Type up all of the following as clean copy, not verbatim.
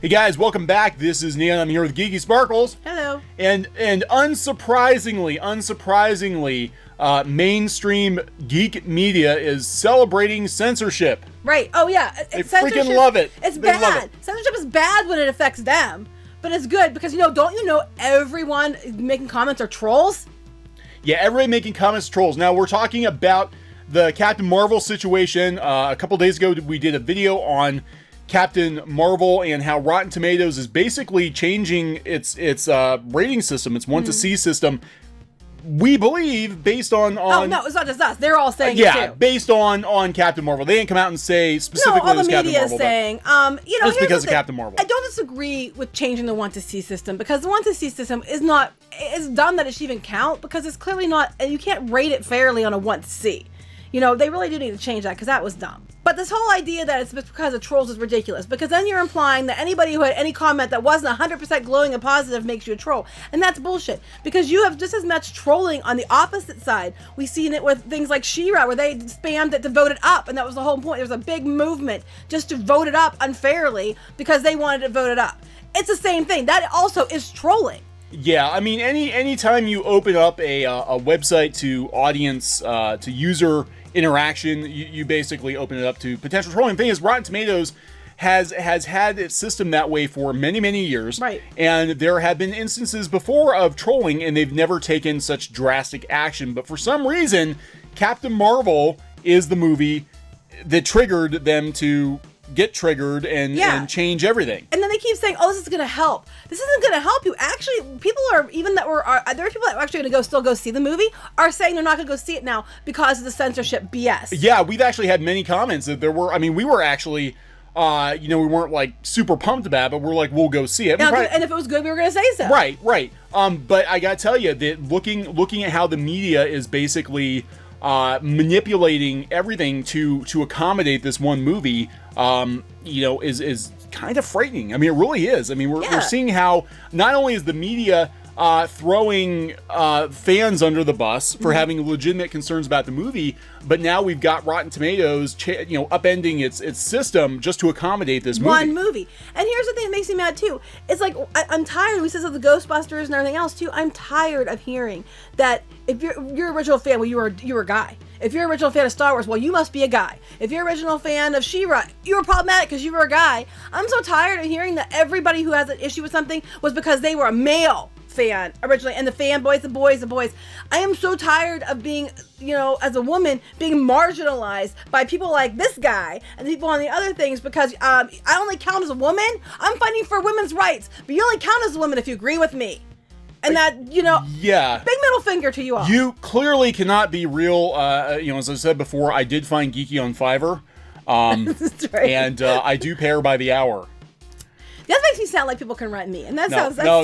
Hey guys, welcome back. This is Neon. I'm here with Geeky Sparkles. Hello. And unsurprisingly, mainstream geek media is celebrating censorship. Right. Oh yeah. They freaking love it. It's bad. Censorship is bad when it affects them, but it's good because don't you know everyone making comments are trolls? Yeah, everybody making comments trolls. Now we're talking about the Captain Marvel situation. A couple days ago, we did a video on Captain Marvel and how Rotten Tomatoes is basically changing its rating system, its 1 to C system. We believe based on oh no, it's not just us. They're all saying yeah, it too. Based on Captain Marvel. They didn't come out and say specifically all the it was Captain media Marvel. Is saying, it's because of Captain Marvel. I don't disagree with changing the 1 to C system because the 1 to C system is not. It's dumb that it should even count because it's clearly not. You can't rate it fairly on a 1 to C. They really do need to change that because that was dumb. But this whole idea that it's because of trolls is ridiculous because then you're implying that anybody who had any comment that wasn't 100% glowing and positive makes you a troll. And that's bullshit because you have just as much trolling on the opposite side. We've seen it with things like She-Ra where they spammed it to vote it up, and that was the whole point. There was a big movement just to vote it up unfairly because they wanted to vote it up. It's the same thing. That also is trolling. Yeah, I mean, anytime you open up a website to audience, to user interaction, you basically open it up to potential trolling. The thing is, Rotten Tomatoes has had its system that way for many, many years. Right. And there have been instances before of trolling, and they've never taken such drastic action. But for some reason, Captain Marvel is the movie that triggered them to get triggered and change everything. And then they keep saying, "Oh, this is going to help." This isn't going to help you. Actually, people are there are people that are actually going to still go see the movie are saying they're not going to go see it now because of the censorship BS. Yeah, we've actually had many comments that there were. I mean, we were actually, we weren't like super pumped about it, but we're like, we'll go see it. And if it was good, we were going to say so. Right. But I got to tell you that looking at how the media is basically manipulating everything to accommodate this one movie, is kind of frightening. I mean, it really is. I mean, we're seeing how not only is the media throwing fans under the bus for having legitimate concerns about the movie, but now we've got Rotten Tomatoes, upending its system just to accommodate this movie. One movie. And here's the thing that makes me mad too. It's like I'm tired. We said of the Ghostbusters and everything else too. I'm tired of hearing that if you're an original fan, well, you were a guy. If you're an original fan of Star Wars, well, you must be a guy. If you're an original fan of She-Ra, you were problematic because you were a guy. I'm so tired of hearing that everybody who has an issue with something was because they were a male fan originally, and the fanboys, the boys. I am so tired of being, as a woman, being marginalized by people like this guy and people on the other things because I only count as a woman. I'm fighting for women's rights, but you only count as a woman if you agree with me. And that, yeah, big middle finger to you all. You clearly cannot be real. As I said before, I did find Geeky on Fiverr. That's right. And I do pay her by the hour. That makes me sound like people can rent me, and that sounds no.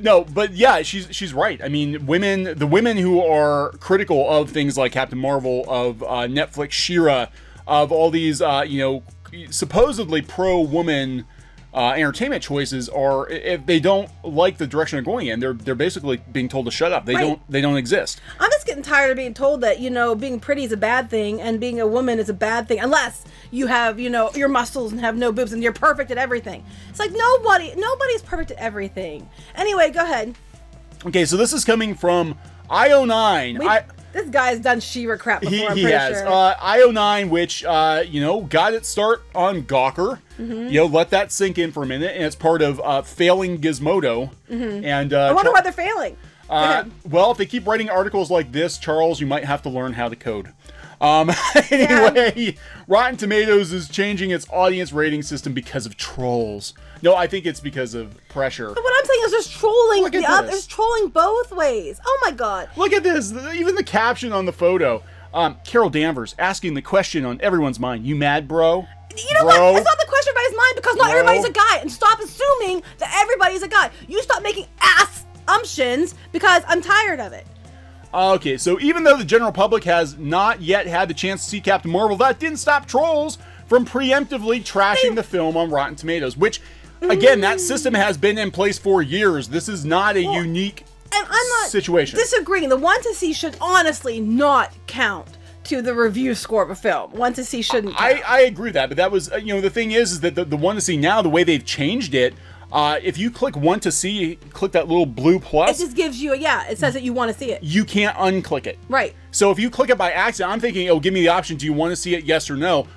No, but yeah, she's right. I mean, the women who are critical of things like Captain Marvel, of Netflix She-Ra, of all these supposedly pro-woman entertainment choices are, if they don't like the direction they're going in, they're basically being told to shut up. They don't exist. I'm just getting tired of being told that being pretty is a bad thing and being a woman is a bad thing unless you have your muscles and have no boobs and you're perfect at everything. It's like nobody's perfect at everything. Anyway, go ahead. Okay, so this is coming from IO9. This guy's done She-Ra crap before, I'm he pretty has. sure. IO9, which, got its start on Gawker. Mm-hmm. Let that sink in for a minute. And it's part of Failing Gizmodo. Mm-hmm. And I wonder why they're failing. Well, if they keep writing articles like this, Charles, you might have to learn how to code. Anyway, Rotten Tomatoes is changing its audience rating system because of trolls. No, I think it's because of pressure. But what I'm saying is there's trolling. There's trolling both ways. Oh my god. Look at this. Even the caption on the photo. Carol Danvers asking the question on everyone's mind. You mad, bro? You know what? It's not the question by his mind because not everybody's a guy. And stop assuming that everybody's a guy. You stop making assumptions because I'm tired of it. Okay, so even though the general public has not yet had the chance to see Captain Marvel, that didn't stop trolls from preemptively trashing the film on Rotten Tomatoes, which, again, that system has been in place for years. This is not a unique situation. Disagreeing. The 1 to see should honestly not count to the review score of a film. Want to see shouldn't count. I agree with that, but that was, the thing is that the want to see now, the way they've changed it, if you click want to see, click that little blue plus. It just gives you it says that you want to see it. You can't unclick it. Right. So if you click it by accident, I'm thinking, oh, give me the option. Do you want to see it? Yes or no?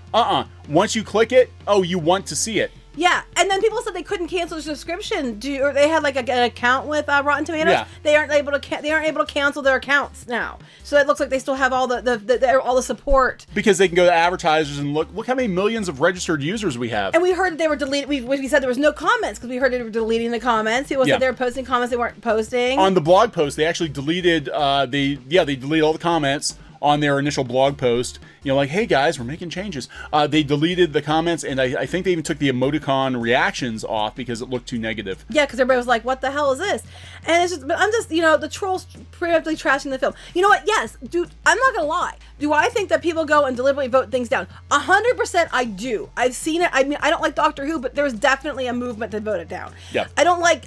Once you click it, you want to see it. Yeah, and then people said they couldn't cancel the subscription, or they had like an account with Rotten Tomatoes. Yeah. They aren't able to cancel their accounts now. So it looks like they still have all the support, because they can go to advertisers and look how many millions of registered users we have. And we heard that they were deleting. We said there was no comments because we heard they were deleting the comments. People said they were posting comments they weren't posting. On the blog post, they actually deleted. They deleted all the comments on their initial blog post, like, hey guys, we're making changes. They deleted the comments, and I think they even took the emoticon reactions off because it looked too negative. Yeah, because everybody was like, what the hell is this? And it's just, but I'm just, the trolls preemptively trashing the film. You know what? Yes, dude, I'm not gonna lie. Do I think that people go and deliberately vote things down? 100% I do. I've seen it. I mean, I don't like Doctor Who, but there was definitely a movement to vote it down. Yeah. I don't like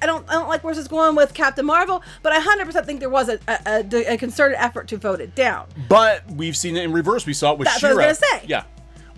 where this is going with Captain Marvel, but I 100% think there was a concerted effort to vote it down. But we've seen it in reverse. We saw it with She-Ra. That's what I was gonna say. Yeah.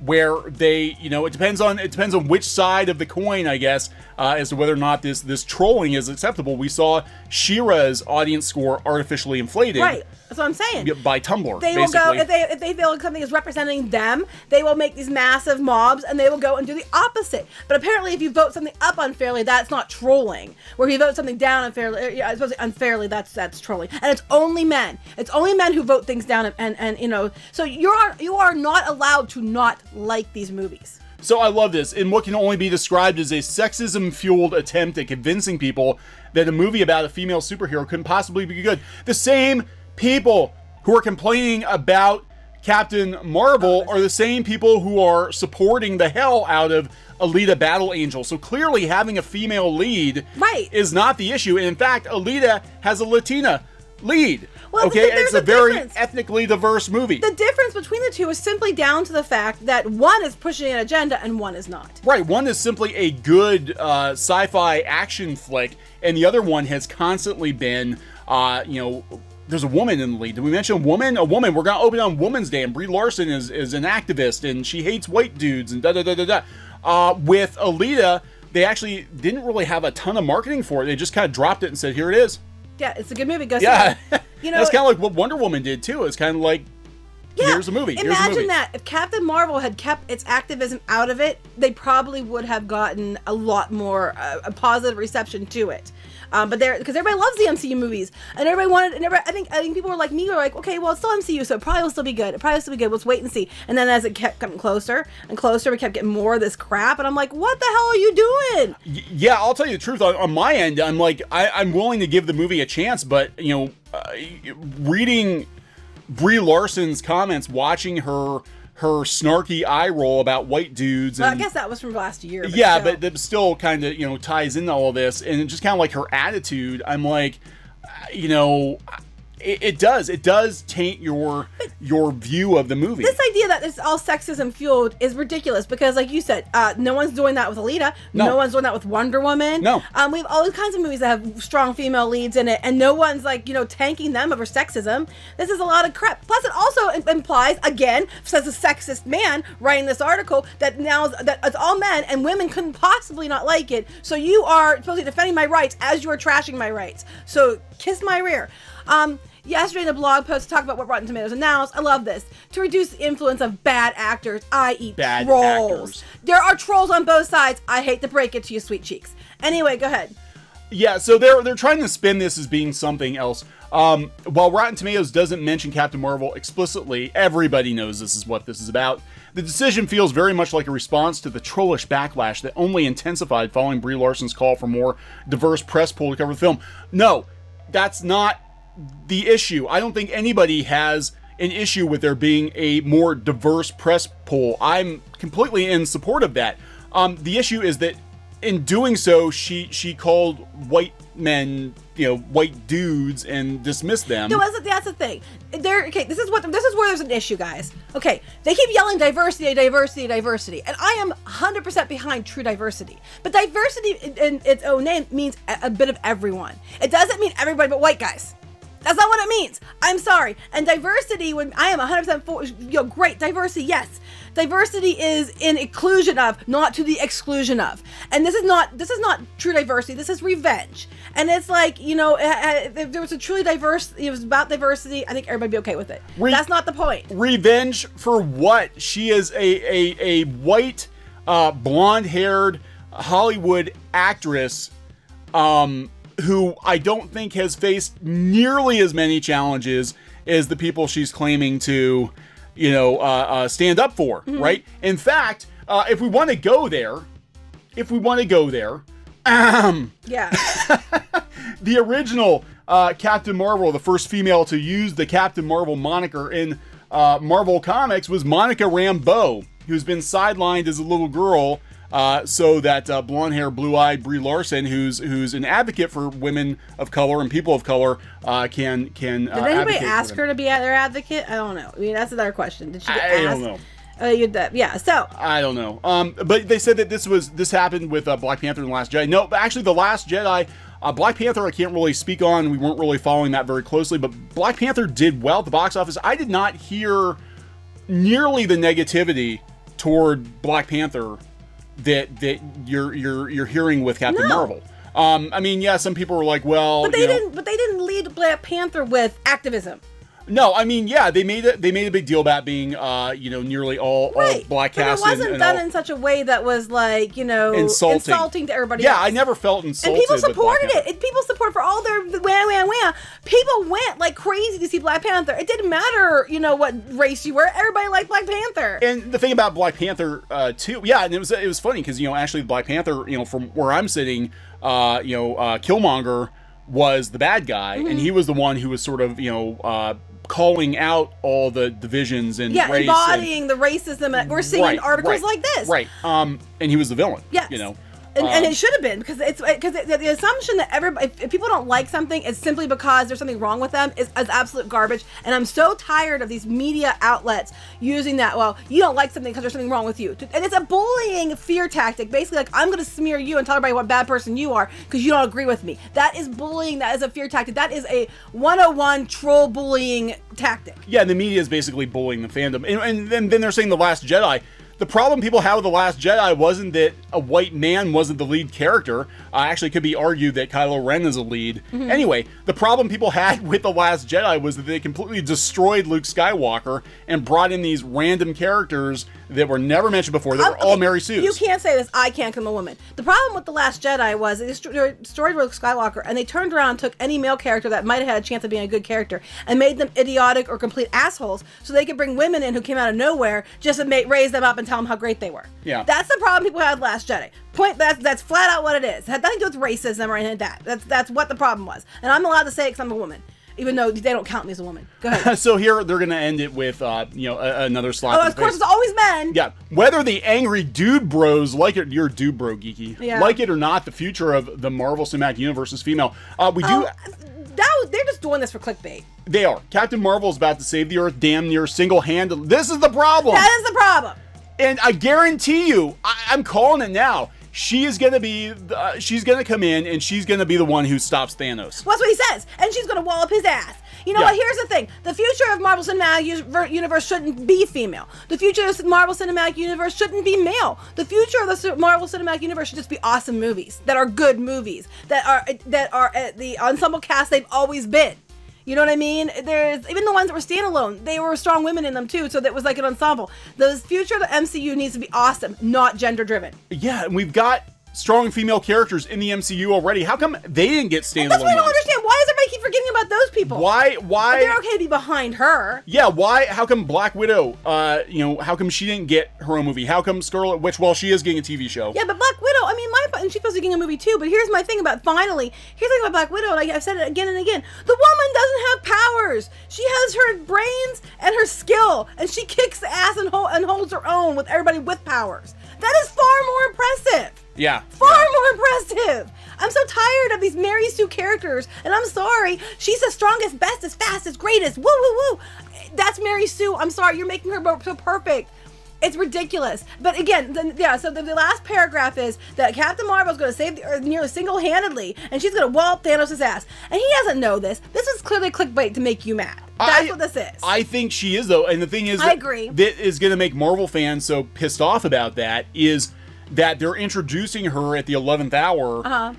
Where they, it depends on which side of the coin, I guess, as to whether or not this trolling is acceptable. We saw She-Ra's audience score artificially inflated. Right. That's what I'm saying. By Tumblr. They will go if they feel something is representing them. They will make these massive mobs, and they will go and do the opposite. But apparently, if you vote something up unfairly, that's not trolling. Where if you vote something down unfairly, that's trolling. And it's only men. It's only men who vote things down, and So you are not allowed to not like these movies. So I love this, in what can only be described as a sexism-fueled attempt at convincing people that a movie about a female superhero couldn't possibly be good. The same people who are complaining about Captain Marvel are the same people who are supporting the hell out of Alita Battle Angel. So clearly having a female lead is not the issue. And in fact, Alita has a Latina lead. Well, okay, it's a very ethnically diverse movie. The difference between the two is simply down to the fact that one is pushing an agenda and one is not. Right, one is simply a good sci-fi action flick, and the other one has constantly been, there's a woman in the lead. Did we mention a woman? A woman. We're going to open on Women's Day, and Brie Larson is an activist, and she hates white dudes, and da-da-da-da-da. With Alita, they actually didn't really have a ton of marketing for it. They just kind of dropped it and said, here it is. Yeah, it's a good movie. Go see it. That's kind of like what Wonder Woman did, too. It's kind of like, here's a movie. Imagine that. If Captain Marvel had kept its activism out of it, they probably would have gotten a lot more a positive reception to it. But because everybody loves the MCU movies, and everybody wanted, I think people were like me, were like, okay, well, it's still MCU, so it probably will still be good. Let's wait and see. And then as it kept coming closer and closer, we kept getting more of this crap, and I'm like, what the hell are you doing? Yeah, I'll tell you the truth. On my end, I'm like, I'm willing to give the movie a chance, but reading Brie Larson's comments, watching her snarky eye roll about white dudes. Well, I guess that was from last year. But that still kind of, ties into all this. And just kind of like her attitude, I'm like, it does taint your view of the movie. This idea that it's all sexism fueled is ridiculous because, like you said, no one's doing that with Alita. No one's doing that with Wonder Woman. No. We have all kinds of movies that have strong female leads in it, and no one's tanking them over sexism. This is a lot of crap. Plus, it also implies, again, says a sexist man writing this article, that it's all men and women couldn't possibly not like it. So you are supposed to be defending my rights as you are trashing my rights. So kiss my rear. Yesterday in the blog post to talk about what Rotten Tomatoes announced, I love this, to reduce the influence of bad actors, i.e. trolls. There are trolls on both sides. I hate to break it to you, sweet cheeks. Anyway, go ahead. Yeah, so they're trying to spin this as being something else. While Rotten Tomatoes doesn't mention Captain Marvel explicitly, everybody knows this is what this is about. The decision feels very much like a response to the trollish backlash that only intensified following Brie Larson's call for more diverse press pool to cover the film. No, that's not the issue. I don't think anybody has an issue with there being a more diverse press pool. I'm completely in support of that. The issue is that in doing so, she called white men, white dudes, and dismissed them. No, that's the thing. This is where there's an issue, guys. Okay, they keep yelling diversity, diversity, diversity, and I am 100% behind true diversity. But diversity in its own name means a bit of everyone. It doesn't mean everybody but white guys. That's not what it means. I'm sorry. And diversity, when I am 100% for, great diversity, yes. Diversity is in inclusion of, not to the exclusion of. And this is not true diversity. This is revenge. And it's like, if there was a truly diverse, it was about diversity, I think everybody would be okay with it. That's not the point. Revenge for what? She is a white, blonde-haired Hollywood actress, who I don't think has faced nearly as many challenges as the people she's claiming to, stand up for, right? In fact, if we want to go there, Yeah. the original Captain Marvel, the first female to use the Captain Marvel moniker in Marvel Comics, was Monica Rambeau, who's been sidelined as a little girl, so that blonde-haired, blue-eyed Brie Larson, who's an advocate for women of color and people of color, can. Did anybody ask her to be their advocate? I don't know. I mean, that's another question. Did she get asked? I don't know. Yeah, so I don't know. But they said that this happened with Black Panther and The Last Jedi. No, but actually, The Last Jedi, Black Panther, I can't really speak on. We weren't really following that very closely. But Black Panther did well at the box office. I did not hear nearly the negativity toward Black Panther that you're hearing with Captain Marvel. I mean, yeah, some people were like, well, but they didn't lead Black Panther with activism. No, I mean, yeah, they made a big deal about being, nearly all black cast. But it wasn't done in such a way that was like, insulting to everybody else. I never felt insulted. And people supported it. And people support for all their wah. People went like crazy to see Black Panther. It didn't matter, what race you were. Everybody liked Black Panther. And the thing about Black Panther, too, yeah, and it was funny because, actually Black Panther, from where I'm sitting, Killmonger was the bad guy, and he was the one who was sort of, calling out all the divisions and race embodying the racism that we're seeing in articles like this. Right. And he was the villain. Yes. And it should have been, because the assumption that everybody, if people don't like something, it's simply because there's something wrong with them is absolute garbage. And I'm so tired of these media outlets using that. Well, you don't like something because there's something wrong with you, and it's a bullying fear tactic. Basically, like, I'm going to smear you and tell everybody what bad person you are because you don't agree with me. That is bullying. That is a fear tactic. That is a 101 troll bullying tactic. Yeah, the media is basically bullying the fandom, and then they're saying The Last Jedi. The problem people have with The Last Jedi wasn't that a white man wasn't the lead character. Actually, it could be argued that Kylo Ren is a lead. Anyway, the problem people had with The Last Jedi was that they completely destroyed Luke Skywalker and brought in these random characters that were never mentioned before. They were all Mary Sues. You can't say this. I can't, 'cause I'm a woman. The problem with The Last Jedi was they destroyed Luke Skywalker, and they turned around and took any male character that might have had a chance of being a good character and made them idiotic or complete assholes so they could bring women in who came out of nowhere just to raise them up and tell them how great they were. Yeah. That's the problem people had with Last Jedi. That's flat out what it is. It had nothing to do with racism or anything like that. That's what the problem was. And I'm allowed to say it because I'm a woman, even though they don't count me as a woman. Go ahead. So here they're going to end it with, another slap. Oh, of course, it's always men. Yeah. Whether the angry dude bros like it, you're dude bro geeky, like it or not, the future of the Marvel Cinematic Universe is female. They're just doing this for clickbait. They are. Captain Marvel is about to save the Earth damn near single-handedly. This is the problem. That is the problem. And I guarantee you, I'm calling it now. She is going to be, she's going to come in and she's going to be the one who stops Thanos. Well, that's what he says. And she's going to wall up his ass. You know what? Here's the thing. The future of Marvel Cinematic Universe shouldn't be female. The future of Marvel Cinematic Universe shouldn't be male. The future of the Marvel Cinematic Universe should just be awesome movies that are good movies, that are the ensemble cast they've always been. You know what I mean? There's even the ones that were standalone. They were strong women in them too, so that was like an ensemble. The future of the MCU needs to be awesome, not gender driven. Yeah, and we've got strong female characters in the MCU already. How come they didn't get standalone? That's what I don't understand. Why does everybody keep forgetting about those people? Why? But they're okay to be behind her. Yeah, why? How come Black Widow, how come she didn't get her own movie? How come Scarlet Witch, well, she is getting a TV show. Yeah, but Black Widow, I mean, and she's supposed to be getting a movie too, but here's my thing about, here's the thing about Black Widow, and I've said it again and again. The woman doesn't have powers. She has her brains and her skill, and she kicks ass and holds her own with everybody with powers. That is far more impressive. Yeah. Far more impressive. I'm so tired of these Mary Sue characters, and I'm sorry. She's the strongest, bestest, fastest, greatest. Woo, woo, woo. That's Mary Sue. I'm sorry. You're making her so perfect. It's ridiculous. But again, so the last paragraph is that Captain Marvel's going to save the Earth nearly single-handedly, and she's going to wallop Thanos' ass. And he doesn't know this. This is clearly clickbait to make you mad. That's what this is. I think she is, though. And the thing is, I agree. That is going to make Marvel fans so pissed off about that is that they're introducing her at the 11th hour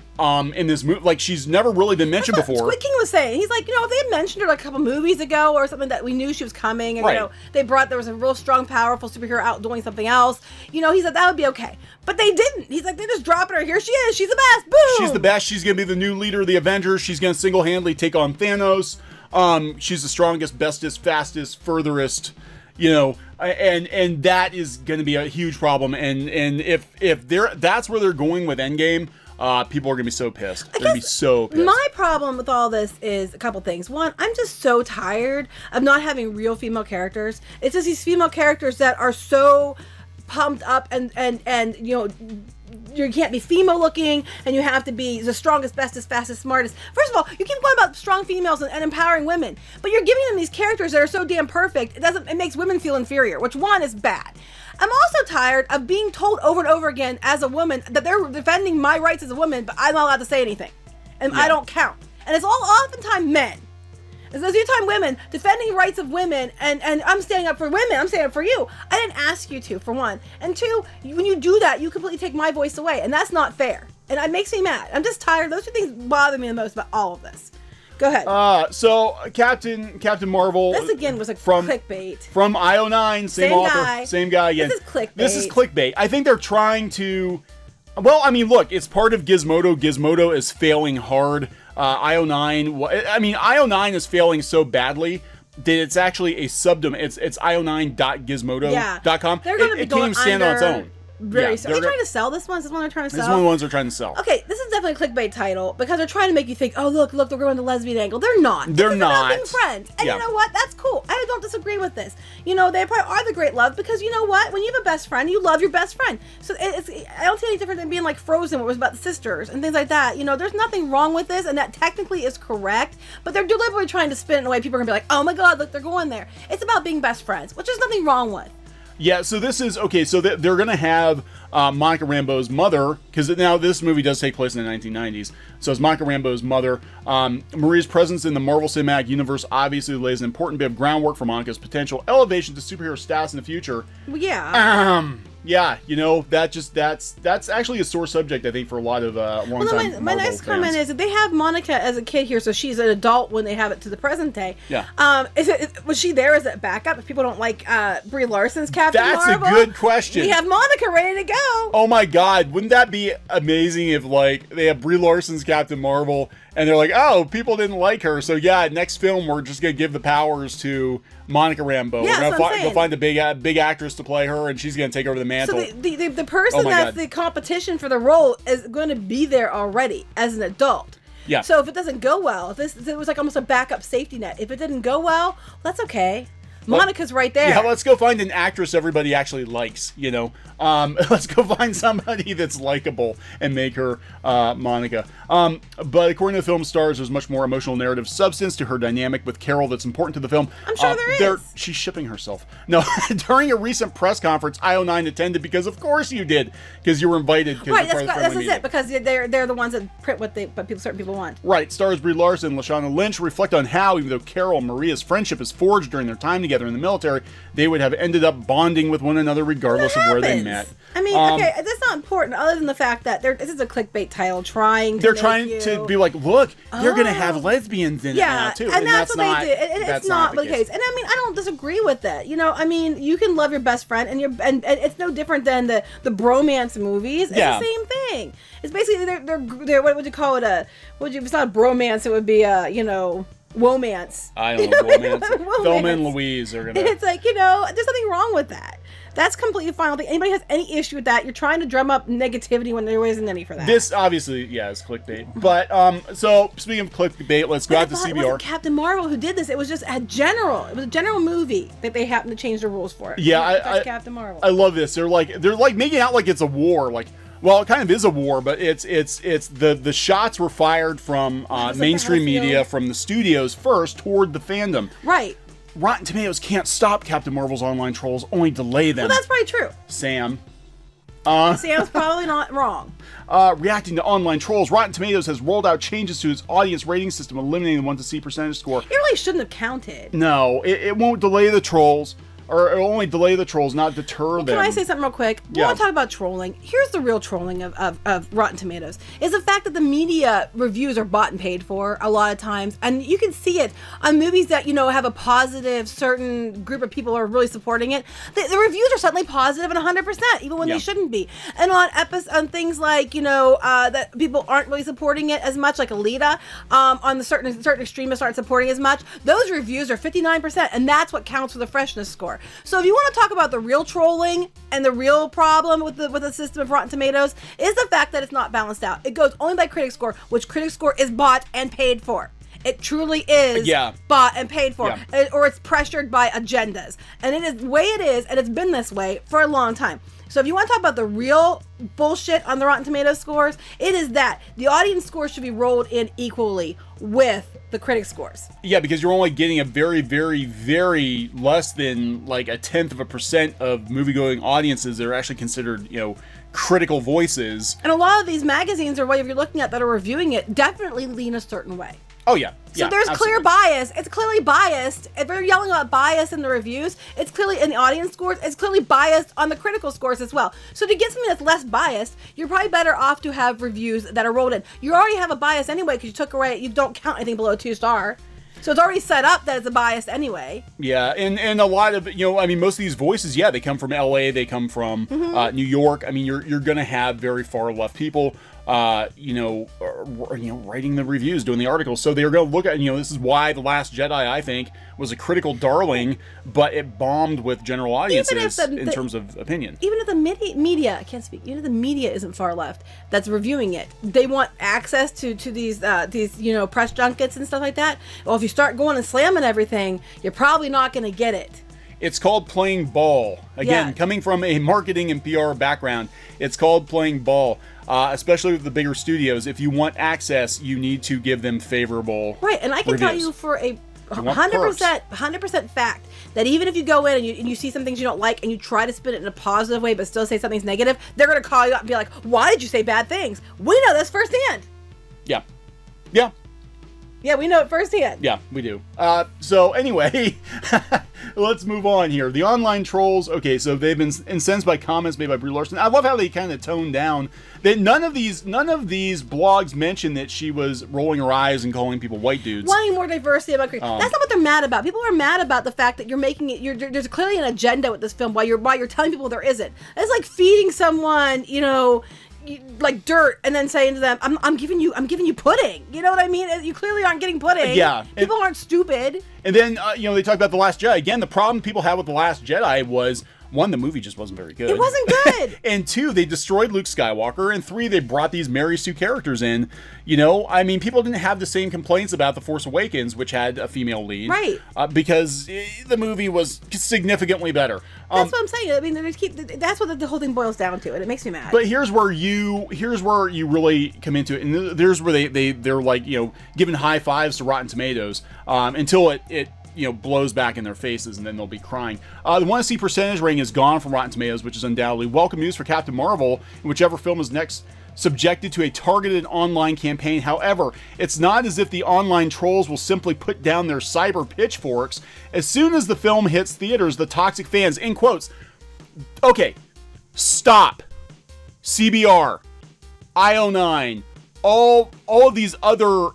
in this movie. Like, she's never really been mentioned before. Squid King was saying, he's like, if they had mentioned her like a couple movies ago or something that we knew she was coming, and there was a real strong, powerful superhero out doing something else, he said that would be okay. But they didn't. He's like, they're just dropping her. Here she is. She's the best. Boom. She's the best. She's going to be the new leader of the Avengers. She's going to single-handedly take on Thanos. She's the strongest, bestest, fastest, furthest, and that is going to be a huge problem. And if that's where they're going with Endgame, people are going to be so pissed. They're going to be so pissed. My problem with all this is a couple things. One, I'm just so tired of not having real female characters. It's just these female characters that are so pumped up and you can't be female looking, and you have to be the strongest, bestest, fastest, smartest. First of all, you keep going about strong females and empowering women, but you're giving them these characters that are so damn perfect. It makes women feel inferior, which one is bad. I'm also tired of being told over and over again as a woman that they're defending my rights as a woman, but I'm not allowed to say anything, and I don't count. And it's oftentimes men. It's those time women defending rights of women, and I'm standing up for women. I'm standing up for you. I didn't ask you to, for one. And two, when you do that, you completely take my voice away, and that's not fair. And it makes me mad. I'm just tired. Those two things bother me the most about all of this. Go ahead. So Captain Marvel. This again was from clickbait. From IO9, same author, same guy again. This is clickbait. I think they're trying to. Well, I mean, look, it's part of Gizmodo. Gizmodo is failing hard. IO9 is failing so badly that it's actually a subdomain. It's io9.gizmodo.com. They're going to be going stand on its own. Are they trying to sell this one? Is this one they're trying to sell? This is one of the ones they're trying to sell. Okay, this is definitely a clickbait title because they're trying to make you think, oh, look, they're going the lesbian angle. They're not. They're not. They're being friends. And you know what? That's cool. I don't disagree with this. They probably are the great love because you know what? When you have a best friend, you love your best friend. So I don't see any different than being like Frozen, where it was about the sisters and things like that. There's nothing wrong with this, and that technically is correct, but they're deliberately trying to spin it in a way people are going to be like, oh my God, look, they're going there. It's about being best friends, which there's nothing wrong with. Yeah, so this is, okay, so they're going to have Monica Rambeau's mother, because now this movie does take place in the 1990s, so it's Monica Rambeau's mother. Marie's presence in the Marvel Cinematic Universe obviously lays an important bit of groundwork for Monica's potential elevation to superhero status in the future. Well, yeah. Yeah, that's actually a sore subject, I think, for a lot of long-time my next comment is that they have Monica as a kid here, so she's an adult when they have it to the present day. Yeah. Was she there as a backup if people don't like Brie Larson's Captain Marvel? That's a good question. We have Monica ready to go. Oh my God, wouldn't that be amazing if they have Brie Larson's Captain Marvel and they're like, oh, people didn't like her, so yeah, next film we're just gonna give the powers to Monica Rambeau. Yeah, we're gonna go find a big actress to play her, and she's gonna take over the mantle. So the person that's the competition for the role is going to be there already as an adult. Yeah. So if it doesn't go well, if it was like almost a backup safety net. If it didn't go well, that's okay. Monica's right there. Yeah, let's go find an actress everybody actually likes, Let's go find somebody that's likable and make her Monica. But according to the film stars, there's much more emotional narrative substance to her dynamic with Carol that's important to the film. I'm sure there is. She's shipping herself. No, during a recent press conference, IO9 attended because of course you did, because you were invited. Right, that's it, because they're the ones that print what certain people want. Right, stars Brie Larson and Lashana Lynch reflect on how, even though Carol and Maria's friendship is forged during their time together in the military, they would have ended up bonding with one another regardless of where they met. I mean, okay, that's not important other than the fact that this is a clickbait title they're trying to be like, look, they're going to have lesbians in it now too. And that's what they did. It's not the case. And I mean, I don't disagree with that. I mean, you can love your best friend and it's no different than the bromance movies. It's the same thing. It's basically they're what would you call it? If it's not a bromance, it would be womance. I don't know, womance. Thelma and Louise are gonna. It's like, there's nothing wrong with that. That's completely fine. I don't think anybody has any issue with that. You're trying to drum up negativity when there isn't any for that. This obviously, is clickbait. But so speaking of clickbait, let's go out to CBR. It wasn't Captain Marvel who did this. It was just It was a general movie that they happened to change the rules for. Yeah, Captain Marvel. I love this. They're like making out like it's a war. Well, it kind of is a war, but it's the shots were fired from mainstream media, from the studios first toward the fandom. Right. Rotten Tomatoes can't stop Captain Marvel's online trolls, only delay them. Well, that's probably true. Sam. Sam's probably not wrong. Reacting to online trolls, Rotten Tomatoes has rolled out changes to its audience rating system, eliminating the 1 to C percentage score. It really shouldn't have counted. No, it won't delay the trolls. Or it'll only delay the trolls, not deter them. Can I say something real quick? We want to talk about trolling. Here's the real trolling of Rotten Tomatoes. Is the fact that the media reviews are bought and paid for a lot of times. And you can see it on movies that, have a positive, certain group of people are really supporting it. The reviews are suddenly positive and 100%, even when they shouldn't be. And on things like, that people aren't really supporting it as much, like Alita, on the certain extremists aren't supporting as much, those reviews are 59%. And that's what counts for the freshness score. So if you want to talk about the real trolling and the real problem with the system of Rotten Tomatoes is the fact that it's not balanced out. It goes only by critic score, which critic score is bought and paid for. It truly is bought and paid for, or it's pressured by agendas. And it is the way it is, and it's been this way for a long time. So if you want to talk about the real bullshit on the Rotten Tomatoes scores, it is that the audience scores should be rolled in equally with the critic scores. Yeah, because you're only getting a very, very, very less than like 0.1% of movie-going audiences that are actually considered, critical voices. And a lot of these magazines or whatever you're looking at that are reviewing it definitely lean a certain way. Oh, yeah. So there's clear bias. It's clearly biased. If they're yelling about bias in the reviews, it's clearly in the audience scores. It's clearly biased on the critical scores as well. So to get something that's less biased, you're probably better off to have reviews that are rolled in. You already have a bias anyway because you don't count anything below 2-star. So it's already set up that it's a bias anyway. Yeah, and a lot of, most of these voices, they come from LA, they come from New York. I mean, you're going to have very far left people, writing the reviews, doing the articles. So they're going to look at, this is why The Last Jedi, I think, was a critical darling, but it bombed with general audiences in terms of opinion. Even if the media, I can't speak, even if the media isn't far left that's reviewing it, they want access to these press junkets and stuff like that. Well, if you start going and slamming everything, you're probably not going to get it. It's called playing ball. Again, coming from a marketing and PR background, it's called playing ball. Especially with the bigger studios, if you want access, you need to give them favorable Right, and I can reviews. tell you for a 100% fact that even if you go in and you see some things you don't like and you try to spin it in a positive way but still say something's negative, they're going to call you up and be like, why did you say bad things? We know this firsthand. Yeah. Yeah. Yeah, we know it firsthand. Yeah, we do. So anyway, let's move on here. The online trolls, okay, so they've been incensed by comments made by Brie Larson. I love how they kind of toned down that none of these blogs mentioned that she was rolling her eyes and calling people white dudes. Wanting more diversity among creators. That's not what they're mad about. People are mad about the fact that you're making it. There's clearly an agenda with this film while you're telling people there isn't. It's like feeding someone, like dirt and then saying to them, I'm giving you pudding. You know what I mean? You clearly aren't getting pudding. Yeah. People aren't stupid. And then, they talk about The Last Jedi. Again, the problem people have with The Last Jedi was, 1, the movie just wasn't very good. It wasn't good. And 2, they destroyed Luke Skywalker. And 3, they brought these Mary Sue characters in. People didn't have the same complaints about The Force Awakens, which had a female lead. Right. Because the movie was significantly better. That's what I'm saying. I mean, that's what the whole thing boils down to, and it makes me mad. But here's where you really come into it. And there's where they're like, giving high fives to Rotten Tomatoes until it blows back in their faces, and then they'll be crying. The 1 to C percentage rating is gone from Rotten Tomatoes, which is undoubtedly welcome news for Captain Marvel, and whichever film is next subjected to a targeted online campaign. However, it's not as if the online trolls will simply put down their cyber pitchforks. As soon as the film hits theaters, the toxic fans, in quotes, okay, stop, CBR, IO9, all of these other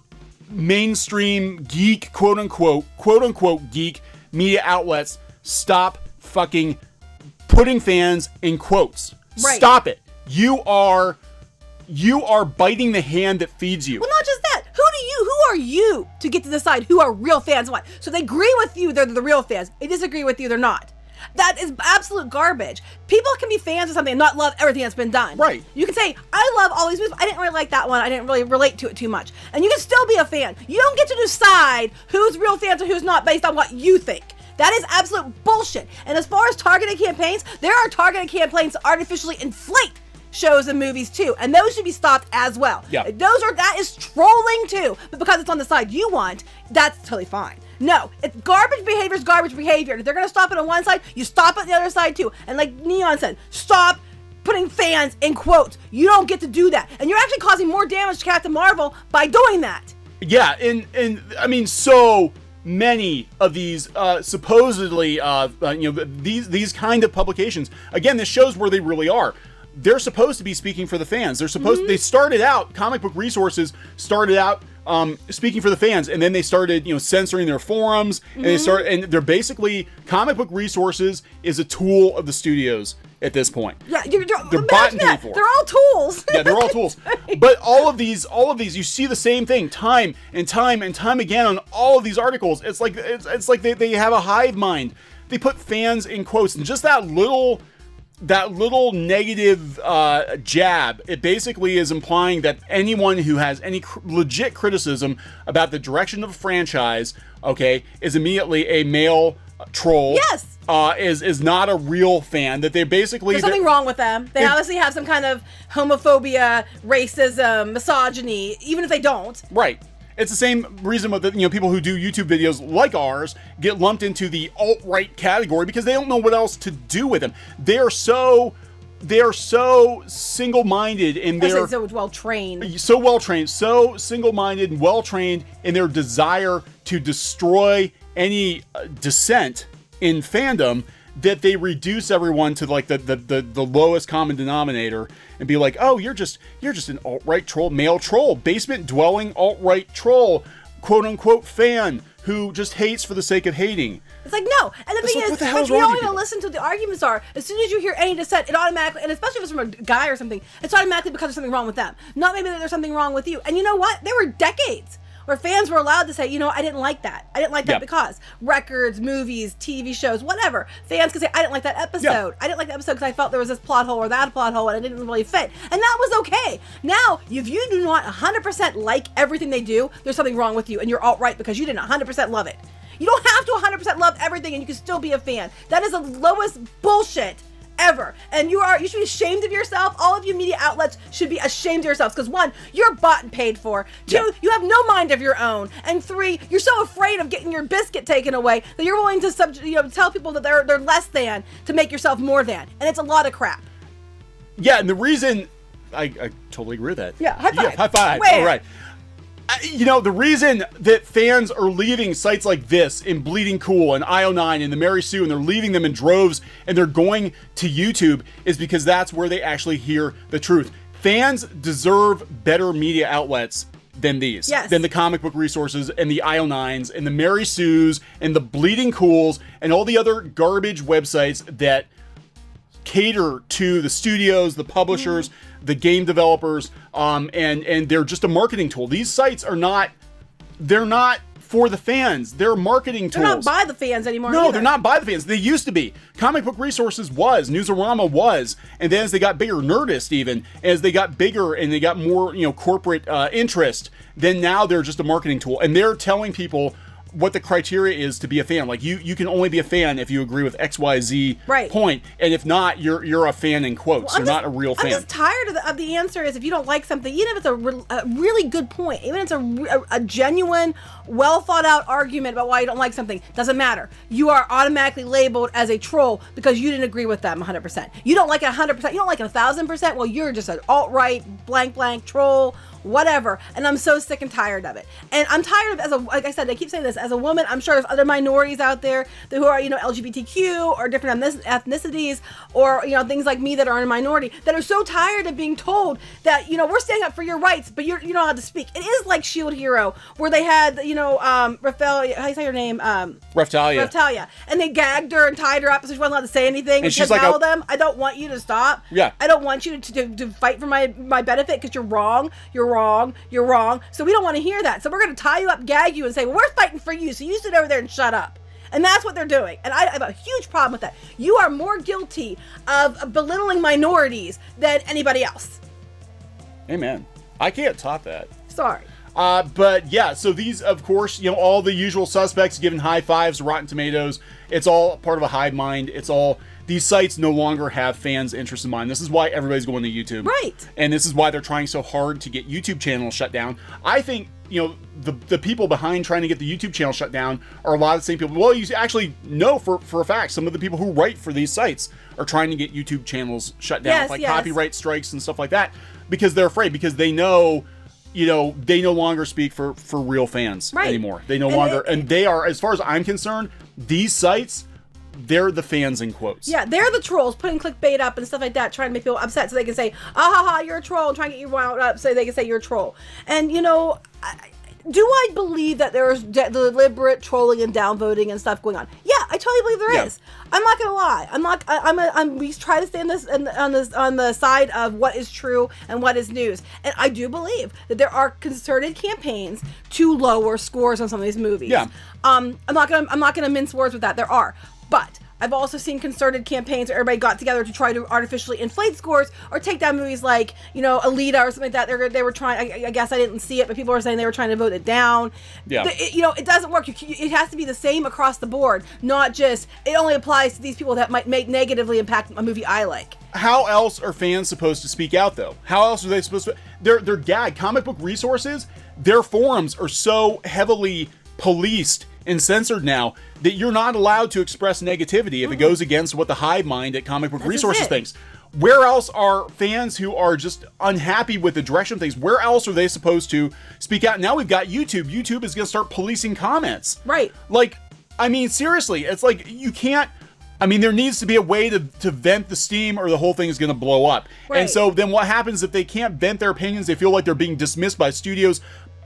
mainstream geek, quote unquote geek media outlets, stop fucking putting fans in quotes. Right. Stop it. You are biting the hand that feeds you. Well, not just that. Who are you to get to decide who are real fans and what? So they agree with you, they're the real fans. They disagree with you, they're not. That is absolute garbage. People can be fans of something and not love everything that's been done. Right. You can say, I love all these movies. I didn't really like that one. I didn't really relate to it too much. And you can still be a fan. You don't get to decide who's real fans and who's not based on what you think. That is absolute bullshit. And as far as targeted campaigns, there are targeted campaigns to artificially inflate shows and movies too, and those should be stopped as well. Yeah. That is trolling too, but because it's on the side you want, that's totally fine. No, it's garbage behavior is garbage behavior. If they're going to stop it on one side, you stop it on the other side too. And like Neon said, stop putting fans in quotes. You don't get to do that. And you're actually causing more damage to Captain Marvel by doing that. Yeah, and I mean, so many of these supposedly, these kind of publications, again, this shows where they really are. They're supposed to be speaking for the fans. They're supposed, they started out, Comic Book Resources started out speaking for the fans, and then they started, censoring their forums, and and they're basically, Comic Book Resources is a tool of the studios at this point. Yeah, they're bought and paid for. They're all tools. Yeah, they're all tools. But all of these, you see the same thing time and time and time again on all of these articles. It's like they have a hive mind. They put fans in quotes, and just that little negative jab, it basically is implying that anyone who has any legit criticism about the direction of a franchise, okay, is immediately a male troll. Yes. Is not a real fan. That they basically, there's something wrong with them. They obviously have some kind of homophobia, racism, misogyny, even if they don't. Right. It's the same reason with people who do YouTube videos like ours get lumped into the alt-right category because they don't know what else to do with them. They are so single-minded in their so well trained, so single-minded and well-trained in their desire to destroy any dissent in fandom that they reduce everyone to like the lowest common denominator and be like, oh, you're just an alt-right troll, male troll, basement dwelling alt-right troll, quote unquote fan who just hates for the sake of hating. It's like, no. And the thing is, if you don't even listen to what the arguments are, as soon as you hear any dissent, it automatically, and especially if it's from a guy or something, it's automatically because there's something wrong with them. Not maybe that there's something wrong with you. And you know what? There were decades where fans were allowed to say, I didn't like that. I didn't like that because records, movies, TV shows, whatever. Fans could say, I didn't like that episode. Yeah. I didn't like the episode because I felt there was this plot hole or that plot hole and it didn't really fit. And that was okay. Now, if you do not 100% like everything they do, there's something wrong with you and you're alt-right because you didn't 100% love it. You don't have to 100% love everything and you can still be a fan. That is the lowest bullshit ever. And you should be ashamed of yourself. All of you media outlets should be ashamed of yourselves because 1, you're bought and paid for. 2, you have no mind of your own. And 3, you're so afraid of getting your biscuit taken away that you're willing to tell people that they're less than to make yourself more than. And it's a lot of crap. Yeah, and the reason I totally agree with that. Yeah, high five. Yeah, high five. Wait. All right. The reason that fans are leaving sites like this in Bleeding Cool and IO9 and the Mary Sue, and they're leaving them in droves and they're going to YouTube is because that's where they actually hear the truth. Fans deserve better media outlets than these. Yes. Than the Comic Book Resources and the IO9s and the Mary Sues and the Bleeding Cools and all the other garbage websites that cater to the studios, the publishers, the game developers, and they're just a marketing tool. These sites they're not for the fans. They're marketing tools. They're not by the fans anymore. No, either. they're not by the fans. They used to be. Comic Book Resources was, Newsarama was, and then as they got bigger, Nerdist even, as they got bigger and they got more, corporate interest, then now they're just a marketing tool, and they're telling people what the criteria is to be a fan. Like you can only be a fan if you agree with XYZ point, and if not, you're a fan in quotes. You're not a real fan. I'm just tired of the answer is if you don't like something, even if it's a really good point, even if it's a genuine, well thought out argument about why you don't like something, doesn't matter. You are automatically labeled as a troll because you didn't agree with them 100%. You don't like it 100%. You don't like it 1,000%. Well, you're just an alt-right, blank troll, whatever. And I'm so sick and tired of it. And I'm tired of, like I said, I keep saying this, as a woman, I'm sure there's other minorities out there who are, LGBTQ or different ethnicities or, things like me that are in a minority that are so tired of being told that, we're standing up for your rights, but you're not allowed to speak. It is like Shield Hero, where they had, Raphael, how do you say her name? Raftalia. And they gagged her and tied her up so she wasn't allowed to say anything. And she's like, tell them, I don't want you to stop. Yeah. I don't want you to fight for my benefit because you're wrong. You're wrong. So we don't want to hear that. So we're going to tie you up, gag you, and say, well, we're fighting for you. So you sit over there and shut up. And that's what they're doing. And I have a huge problem with that. You are more guilty of belittling minorities than anybody else. Amen. I can't top that. Sorry. But yeah, so these, of course, all the usual suspects giving high fives to Rotten Tomatoes. It's all part of a hive mind. It's all these sites no longer have fans' interest in mind. This is why everybody's going to YouTube. Right. And this is why they're trying so hard to get YouTube channels shut down. I think, you know, the people behind trying to get the YouTube channel shut down are a lot of the same people. Well, you actually know for a fact, some of the people who write for these sites are trying to get YouTube channels shut down, Yes, yes. copyright strikes and stuff like that, because they're afraid, because they know, you know, they no longer speak for real fans anymore. They no longer, and they are, as far as I'm concerned, these sites, they're the fans in quotes. Yeah, they're the trolls putting clickbait up and stuff like that, trying to make people upset so they can say, ah ha ha, you're a troll, and trying to get you wound up so they can say you're a troll. And, you know, do I believe that there is deliberate trolling and downvoting and stuff going on? Yeah, I totally believe there is. I'm not gonna lie. We try to stay on the side of what is true and what is news. And I do believe that there are concerted campaigns to lower scores on some of these movies. Yeah. I'm not gonna mince words with that. There are. But I've also seen concerted campaigns where everybody got together to try to artificially inflate scores or take down movies like, you know, Alita or something like that. They were trying, I guess I didn't see it, but people were saying they were trying to vote it down. Yeah. You know, it doesn't work. It has to be the same across the board, not just, it only applies to these people that might negatively impact a movie I like. How else are fans supposed to speak out, though? How else are they supposed to? They're gagged. Comic book resources, their forums are so heavily policed and censored now that you're not allowed to express negativity if it goes against what the hive mind at Comic Book Resources thinks. Where else are fans who are just unhappy with the direction of things, where else are they supposed to speak out? Now we've got YouTube. YouTube is going to start policing comments. Right. Like, I mean, seriously, it's like you can't, I mean, there needs to be a way to vent the steam or the whole thing is going to blow up. Right. And so then what happens if they can't vent their opinions, they feel like they're being dismissed by studios,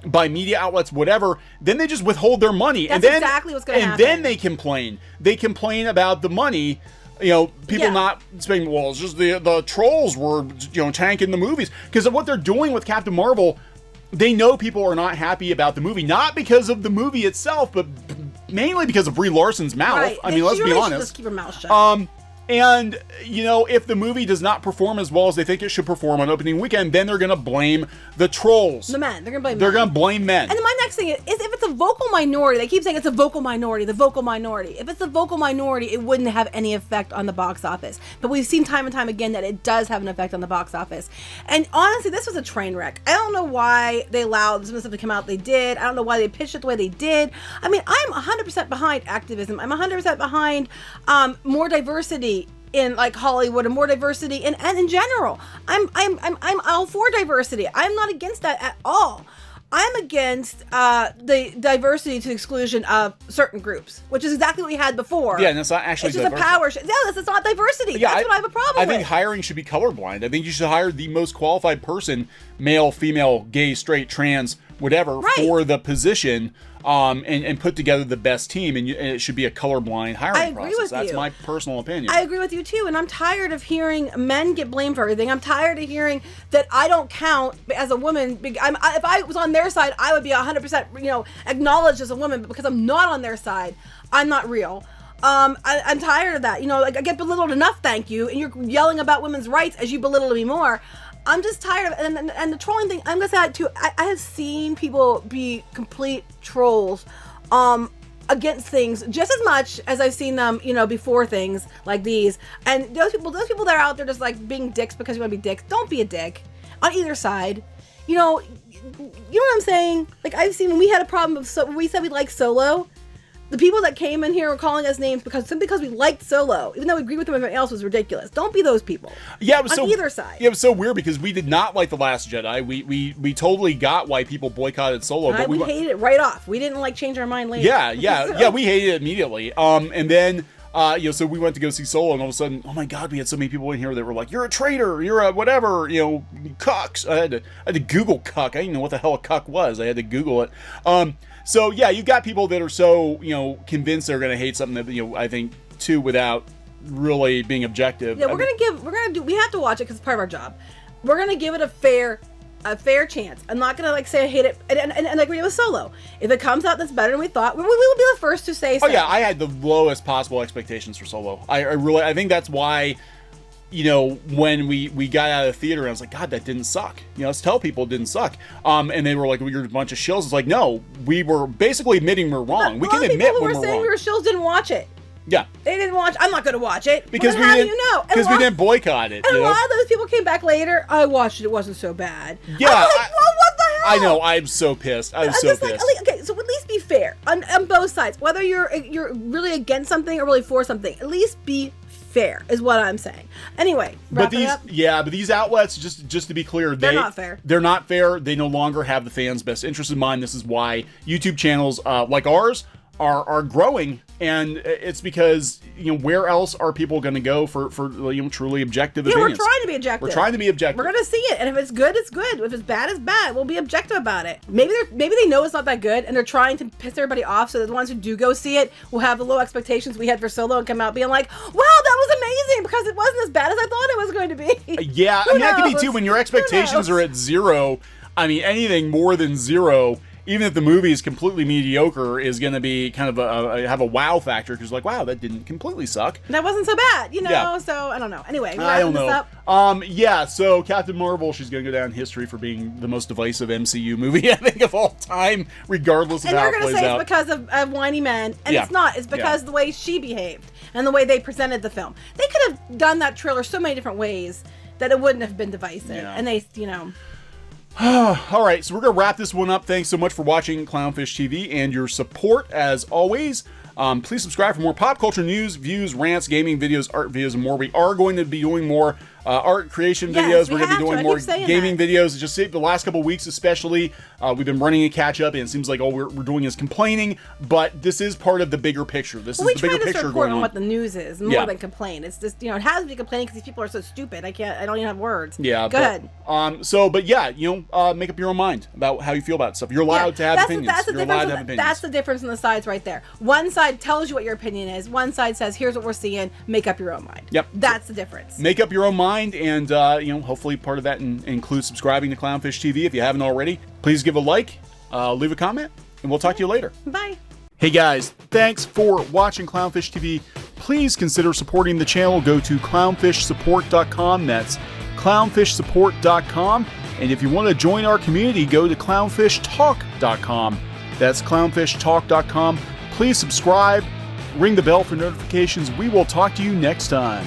by media outlets, whatever, then they just withhold their money. That's and then, exactly what's going to happen. And then they complain. They complain about the money, you know, people not saying, well, it's just the trolls were, you know, tanking the movies. Because of what they're doing with Captain Marvel, they know people are not happy about the movie. Not because of the movie itself, but mainly because of Brie Larson's mouth. Right. I mean, let's be honest. Just keep her mouth shut. And, you know, if the movie does not perform as well as they think it should perform on opening weekend, then they're going to blame the trolls. The men. They're going to blame men. They're going to blame men. And then my next thing is if it's a vocal minority, they keep saying it's a vocal minority, the vocal minority. If it's a vocal minority, it wouldn't have any effect on the box office. But we've seen time and time again that it does have an effect on the box office. And honestly, this was a train wreck. I don't know why they allowed some of the stuff to come out they did. I don't know why they pitched it the way they did. I mean, I'm 100% behind activism. I'm 100% behind more diversity in like Hollywood and more diversity and in general. I'm all for diversity. I'm not against that at all. I'm against the diversity to the exclusion of certain groups, which is exactly what we had before. Yeah, and it's not actually diversity. It's just a power. Yeah, it's not diversity. Yeah, that's what I have a problem with. I think hiring should be colorblind. I think you should hire the most qualified person, male, female, gay, straight, trans, whatever, for the position, and put together the best team, and it should be a colorblind hiring process. That's my personal opinion. I agree with you too, and I'm tired of hearing men get blamed for everything. I'm tired of hearing that I don't count as a woman. If I was on their side, I would be 100%, you know, acknowledged as a woman, but because I'm not on their side, I'm not real. I'm tired of that. You know, like I get belittled enough, thank you, and you're yelling about women's rights as you belittle me more. I'm just tired of it. And the trolling thing, I'm gonna say that too. I have seen people be complete trolls against things just as much as I've seen them, you know, before things like these. And those people that are out there just like being dicks because you want to be dicks, don't be a dick on either side. You know what I'm saying? Like I've seen when we had a problem when we said we liked Solo, the people that came in here were calling us names simply because we liked Solo, even though we agreed with them, everything else was ridiculous. Don't be those people. Yeah, it was on either side. Yeah, it was so weird because we did not like The Last Jedi. We totally got why people boycotted Solo, but we hated it right off. We didn't like change our mind later. Yeah, we hated it immediately. And then you know, so we went to go see Solo, and all of a sudden, oh my God, we had so many people in here that were like, "You're a traitor, you're a whatever, you know, cucks." I had to Google cuck. I didn't know what the hell a cuck was. I had to Google it. So yeah, you've got people that are so, you know, convinced they're going to hate something that, you know, I think too, without really being objective. Yeah, we have to watch it because it's part of our job. We're going to give it a fair chance. I'm not going to like say I hate it. And like we did with Solo. If it comes out that's better than we thought, we will be the first to say so. Oh yeah, I had the lowest possible expectations for Solo. I think that's why, you know, when we got out of the theater, I was like, God, that didn't suck. You know, let's tell people it didn't suck. And they were like, well, you're a bunch of shills. It's like, no, we were basically admitting we're wrong. We can admit when we're wrong. People who were saying we were shills didn't watch it. Yeah. They didn't watch. I'm not going to watch it. Because well, how do you know? Because we didn't boycott it. And you a know? lot of those people came back later. I watched it. It wasn't so bad. Yeah. I was like, well, what the hell? I know. I'm so pissed. I'm so pissed. Like, okay, so at least be fair on both sides. Whether you're really against something or really for something, at least be fair is what I'm saying. Anyway, but these outlets, just to be clear, they're not fair. They're not fair. They no longer have the fans' best interest in mind. This is why YouTube channels like ours are growing, and it's because, you know, where else are people going to go for you know, truly objective opinions? We're trying to be objective. We're trying to be objective. We're going to see it, and if it's good, it's good. If it's bad, it's bad. We'll be objective about it. Maybe they know it's not that good, and they're trying to piss everybody off, so that the ones who do go see it will have the low expectations we had for Solo and come out being like, wow, that was amazing, because it wasn't as bad as I thought it was going to be. Yeah, I mean, that could be too. When your expectations are at 0, I mean, anything more than 0, even if the movie is completely mediocre, is going to be kind of have a wow factor, because like, wow, that didn't completely suck. That wasn't so bad, you know. Yeah. So I don't know. Anyway, I don't know. this up. Yeah. So Captain Marvel, she's going to go down in history for being the most divisive MCU movie, I think, of all time, regardless of how it plays out. And they're going to say it's because of whiny men, and it's not. It's because of the way she behaved and the way they presented the film. They could have done that trailer so many different ways that it wouldn't have been divisive. Yeah. And they, you know. All right, so we're going to wrap this one up. Thanks so much for watching Clownfish TV and your support, as always. Please subscribe for more pop culture news, views, rants, gaming videos, art videos, and more. We are going to be doing more art creation videos. We're going to be doing more gaming videos. Just the last couple weeks especially, we've been running a catch-up, and it seems like all we're doing is complaining, but this is part of the bigger picture. This is the bigger picture going on. What the news is, more than complain. It's just, you know, it has to be complaining because these people are so stupid. I don't even have words. Yeah. Go ahead. But yeah, you know, make up your own mind about how you feel about stuff. You're allowed to have opinions. You're allowed to have opinions. That's the difference in the sides right there. One side tells you what your opinion is. One side says, here's what we're seeing. Make up your own mind. Yep. That's the difference. Make up your own mind, and you know, hopefully part of that includes subscribing to Clownfish TV if you haven't already. Please give a like, leave a comment, and we'll talk to you later. Bye. Hey guys, thanks for watching Clownfish TV. Please consider supporting the channel. Go to clownfishsupport.com. That's clownfishsupport.com. And if you want to join our community, go to clownfishtalk.com. That's clownfishtalk.com. Please subscribe, ring the bell for notifications. We will talk to you next time.